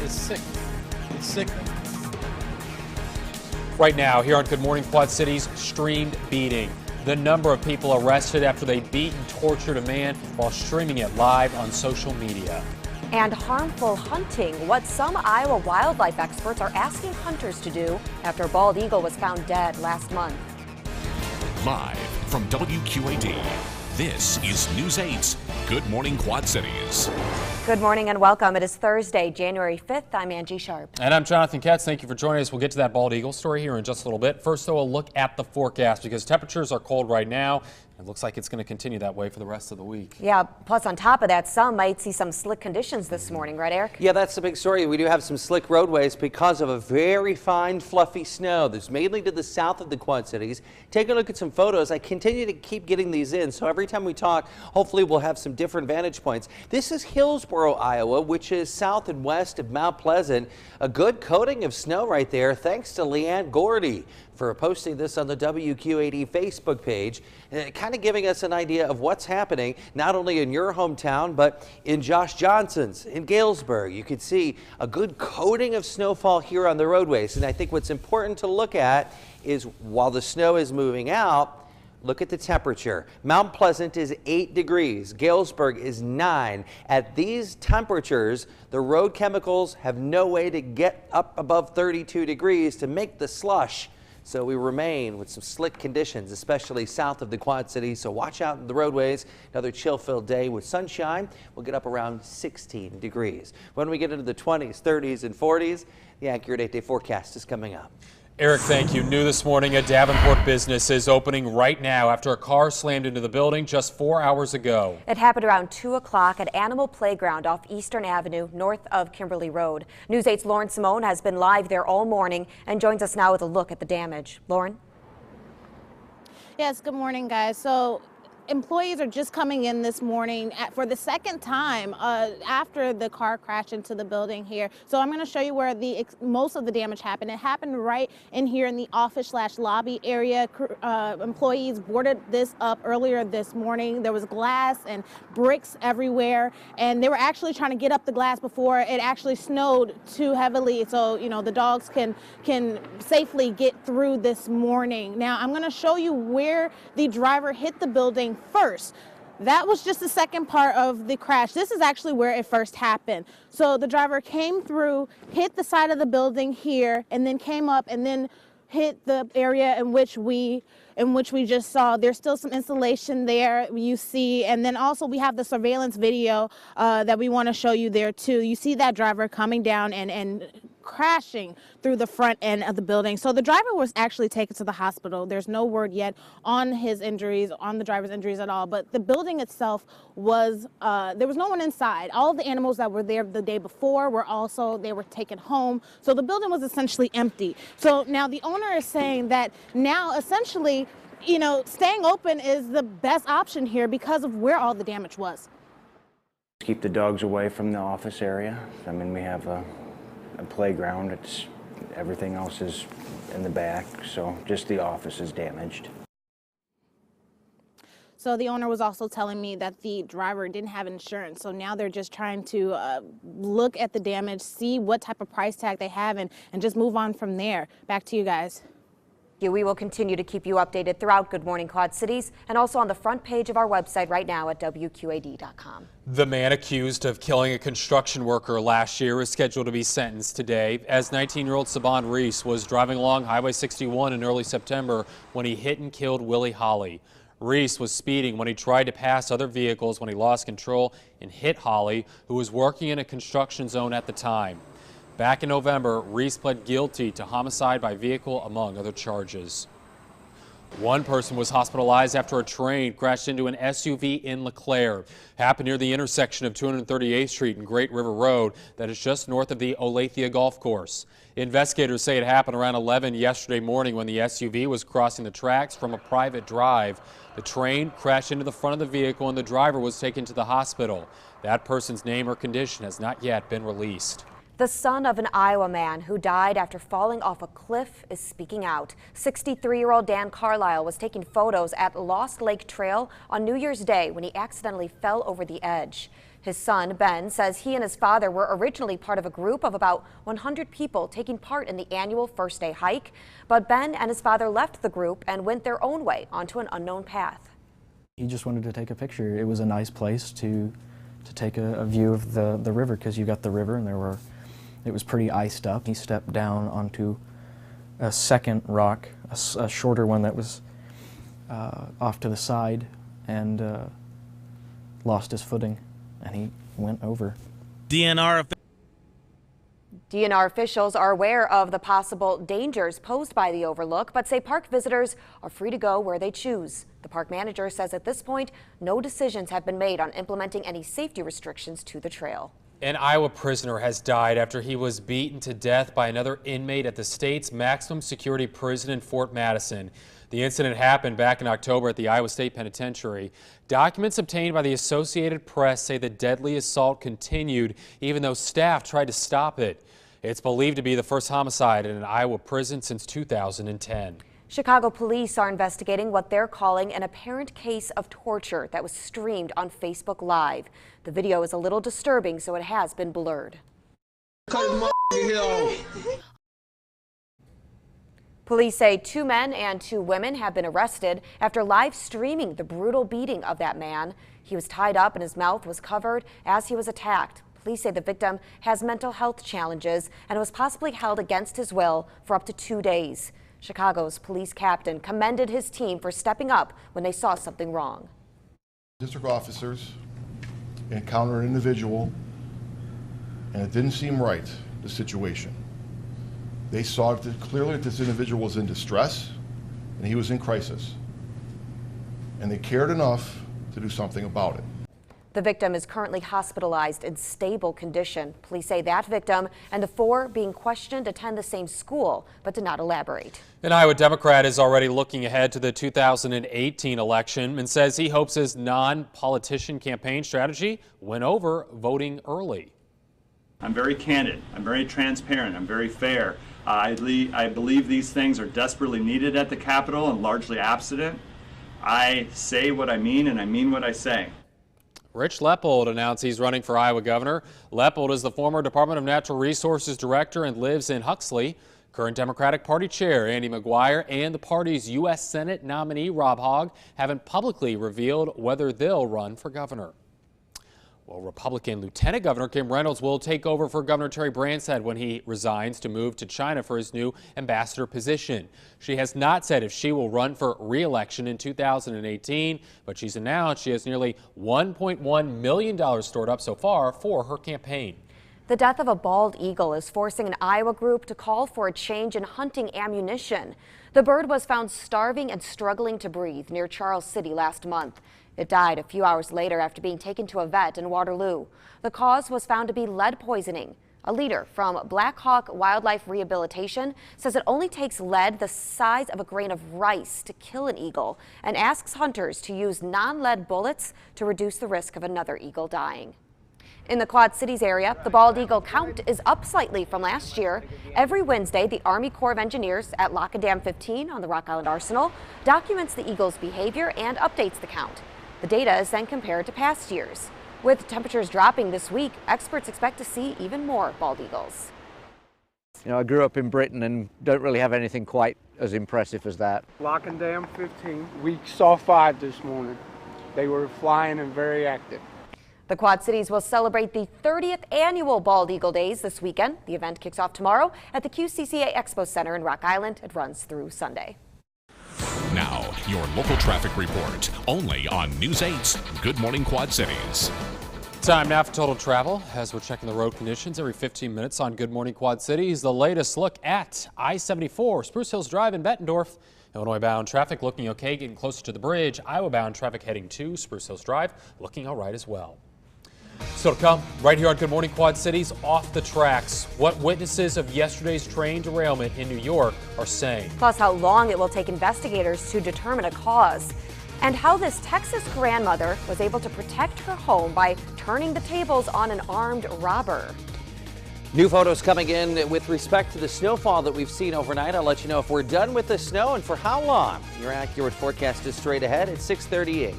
It's sick. It's sickening. Right now, here on Good Morning Quad City's streamed beating. The number of people arrested after they beat and tortured a man while streaming it live on social media. And harmful hunting, what some Iowa wildlife experts are asking hunters to do after a bald eagle was found dead last month. Live from WQAD, this is News 8's Good Morning Quad Cities. Good morning and welcome. It is Thursday, January 5th. I'm Angie Sharp. And I'm Jonathan Katz. Thank you for joining us. We'll get to that bald eagle story here in just a little bit. First, though, a look at the forecast because temperatures are cold right now. It looks like it's going to continue that way for the rest of the week. Yeah, plus on top of that, some might see some slick conditions this morning, right, Eric? Yeah, that's the big story. We do have some slick roadways because of a very fine, fluffy snow that's mainly to the south of the Quad Cities. Take a look at some photos. I continue to keep getting these in, so every time we talk, hopefully we'll have some different vantage points. This is Hillsboro, Iowa, which is south and west of Mount Pleasant. A good coating of snow right there, thanks to Leanne Gordy for posting this on the WQAD Facebook page, kind of giving us an idea of what's happening, not only in your hometown, but in Josh Johnson's, in Galesburg. You can see a good coating of snowfall here on the roadways. And I think what's important to look at is while the snow is moving out, look at the temperature. Mount Pleasant is 8 degrees. Galesburg is 9. At these temperatures, the road chemicals have no way to get up above 32 degrees to make the slush. So we remain with some slick conditions, especially south of the Quad Cities. So watch out in the roadways. Another chill-filled day with sunshine. We'll get up around 16 degrees. When we get into the 20s, 30s, and 40s, the accurate 8-day forecast is coming up. Eric, thank you. New this morning, a Davenport business is opening right now after a car slammed into the building just 4 hours ago. It happened around 2 o'clock at Animal Playground off Eastern Avenue, north of Kimberly Road. News 8's Lauren Simone has been live there all morning and joins us now with a look at the damage. Lauren? Yes, good morning, guys. So employees are just coming in this morning for the second time after the car crashed into the building here. So I'm going to show you where most of the damage happened. It happened right in here in the office/lobby area. Employees boarded this up earlier this morning. There was glass and bricks everywhere, and they were actually trying to get up the glass before it actually snowed too heavily, so you know the dogs can safely get through this morning. Now I'm going to show you where the driver hit the building first. That was just the second part of the crash. This is actually where it first happened. So the driver came through, hit the side of the building here, and then came up and then hit the area in which we just saw. There's still some insulation there you see, and then also we have the surveillance video that we want to show you there too. You see that driver coming down and crashing through the front end of the building. So the driver was actually taken to the hospital. There's no word yet on his injuries, on the driver's injuries at all, but the building itself was, there was no one inside. All of the animals that were there the day before they were taken home. So the building was essentially empty. So now the owner is saying that now essentially, you know, staying open is the best option here because of where all the damage was. Keep the dogs away from the office area. I mean, we have a playground. Everything else is in the back, so just the office is damaged. So the owner was also telling me that the driver didn't have insurance, so now they're just trying to look at the damage, see what type of price tag they have, and just move on from there. Back to you guys. We will continue to keep you updated throughout Good Morning Quad Cities and also on the front page of our website right now at WQAD.com. The man accused of killing a construction worker last year is scheduled to be sentenced today as 19-year-old Saban Reese was driving along Highway 61 in early September when he hit and killed Willie Holly. Reese was speeding when he tried to pass other vehicles when he lost control and hit Holly, who was working in a construction zone at the time. Back in November, Reese pled guilty to homicide by vehicle, among other charges. One person was hospitalized after a train crashed into an SUV in LeClaire. Happened near the intersection of 238th Street and Great River Road that is just north of the Olathe Golf Course. Investigators say it happened around 11 yesterday morning when the SUV was crossing the tracks from a private drive. The train crashed into the front of the vehicle and the driver was taken to the hospital. That person's name or condition has not yet been released. The son of an Iowa man who died after falling off a cliff is speaking out. 63-year-old Dan Carlisle was taking photos at Lost Lake Trail on New Year's Day when he accidentally fell over the edge. His son, Ben, says he and his father were originally part of a group of about 100 people taking part in the annual first day hike. But Ben and his father left the group and went their own way onto an unknown path. He just wanted to take a picture. It was a nice place to take a view of the river, because you got the river and it was pretty iced up. He stepped down onto a second rock, a shorter one that was off to the side, and lost his footing, and he went over. DNR officials are aware of the possible dangers posed by the overlook, but say park visitors are free to go where they choose. The park manager says at this point, no decisions have been made on implementing any safety restrictions to the trail. An Iowa prisoner has died after he was beaten to death by another inmate at the state's maximum security prison in Fort Madison. The incident happened back in October at the Iowa State Penitentiary. Documents obtained by the Associated Press say the deadly assault continued even though staff tried to stop it. It's believed to be the first homicide in an Iowa prison since 2010. Chicago police are investigating what they're calling an apparent case of torture that was streamed on Facebook Live. The video is a little disturbing, so it has been blurred. Police say 2 men and 2 women have been arrested after live streaming the brutal beating of that man. He was tied up and his mouth was covered as he was attacked. Police say the victim has mental health challenges and was possibly held against his will for up to 2 days. Chicago's police captain commended his team for stepping up when they saw something wrong. District officers encountered an individual and it didn't seem right, the situation. They saw clearly that this individual was in distress and he was in crisis. And they cared enough to do something about it. The victim is currently hospitalized in stable condition. Police say that victim and the 4 being questioned attend the same school, but did not elaborate. An Iowa Democrat is already looking ahead to the 2018 election and says he hopes his non-politician campaign strategy win over voting early. I'm very candid, I'm very transparent, I'm very fair. I believe these things are desperately needed at the Capitol and largely absent. I say what I mean and I mean what I say. Rich Leppold announced he's running for Iowa governor. Leppold is the former Department of Natural Resources director and lives in Huxley. Current Democratic Party Chair Andy McGuire and the party's U.S. Senate nominee Rob Hogg haven't publicly revealed whether they'll run for governor. Well, Republican Lieutenant Governor Kim Reynolds will take over for Governor Terry Branstad when he resigns to move to China for his new ambassador position. She has not said if she will run for re-election in 2018, but she's announced she has nearly $1.1 million stored up so far for her campaign. The death of a bald eagle is forcing an Iowa group to call for a change in hunting ammunition. The bird was found starving and struggling to breathe near Charles City last month. It died a few hours later after being taken to a vet in Waterloo. The cause was found to be lead poisoning. A leader from Black Hawk Wildlife Rehabilitation says it only takes lead the size of a grain of rice to kill an eagle and asks hunters to use non-lead bullets to reduce the risk of another eagle dying. In the Quad Cities area, the bald eagle count is up slightly from last year. Every Wednesday, the Army Corps of Engineers at Lock and Dam 15 on the Rock Island Arsenal documents the eagle's behavior and updates the count. The data is then compared to past years. With temperatures dropping this week, experts expect to see even more bald eagles. You know, I grew up in Britain and don't really have anything quite as impressive as that. Lock and Dam 15. We saw 5 this morning. They were flying and very active. The Quad Cities will celebrate the 30th annual Bald Eagle Days this weekend. The event kicks off tomorrow at the QCCA Expo Center in Rock Island. It runs through Sunday. Now, your local traffic report, only on News 8's Good Morning Quad Cities. Time now for total travel as we're checking the road conditions every 15 minutes on Good Morning Quad Cities. The latest look at I-74, Spruce Hills Drive in Bettendorf. Illinois bound traffic looking okay, getting closer to the bridge. Iowa bound traffic heading to Spruce Hills Drive looking all right as well. Still to come, right here on Good Morning Quad Cities, off the tracks. What witnesses of yesterday's train derailment in New York are saying. Plus how long it will take investigators to determine a cause. And how this Texas grandmother was able to protect her home by turning the tables on an armed robber. New photos coming in with respect to the snowfall that we've seen overnight. I'll let you know if we're done with the snow and for how long. Your accurate forecast is straight ahead at 6:38.